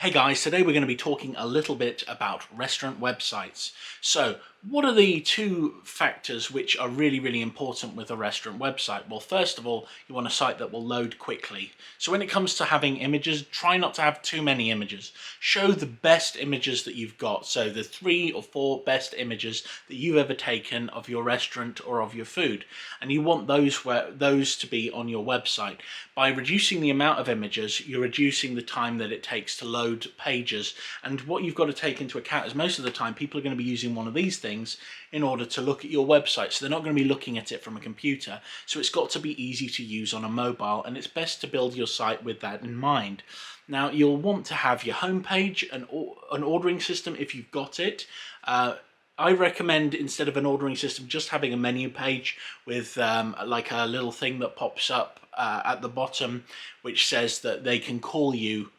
Hey guys, today we're going to be talking a little bit about restaurant websites. So, what are the two factors which are really important with a restaurant website? Well, first of all, you want a site that will load quickly. So when it comes to having images, try not to have too many images. Show the best images that you've got. So the 3 or 4 best images that you've ever taken of your restaurant or of your food. And you want those to be on your website. By reducing the amount of images, you're reducing the time that it takes to load pages. And what you've got to take into account is most of the time people are going to be using one of these things in order to look at your website. So they're not going to be looking at it from a computer. So it's got to be easy to use on a mobile, and it's best to build your site with that in mind. Now, you'll want to have your homepage, an ordering system if you've got it. I recommend, instead of an ordering system, just having a menu page with like a little thing that pops up at the bottom which says that they can call you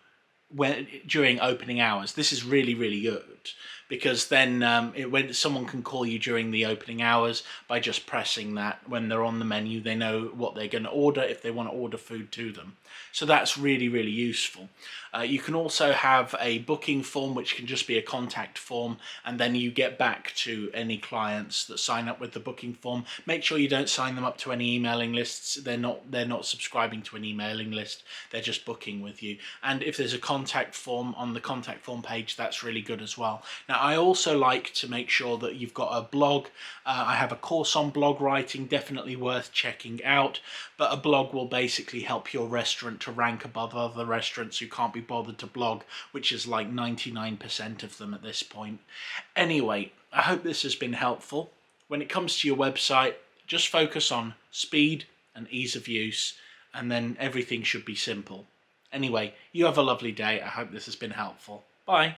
during opening hours. This is really good, because then when someone can call you during the opening hours by just pressing that, when they're on the menu, they know what they're going to order if they want to order food to them. So that's really useful. You can also have a booking form, which can just be a contact form, and then you get back to any clients that sign up with the booking form. Make sure you don't sign them up to any emailing lists. They're not subscribing to an emailing list. They're just booking with you. And if there's a contact form on the contact form page, that's really good as well. Now, I also like to make sure that you've got a blog. I have a course on blog writing, definitely worth checking out. But a blog will basically help your restaurant to rank above other restaurants who can't be bothered to blog, which is like 99% of them at this point. Anyway, I hope this has been helpful. When it comes to your website, just focus on speed and ease of use, and then everything should be simple. Anyway, you have a lovely day. I hope this has been helpful. Bye.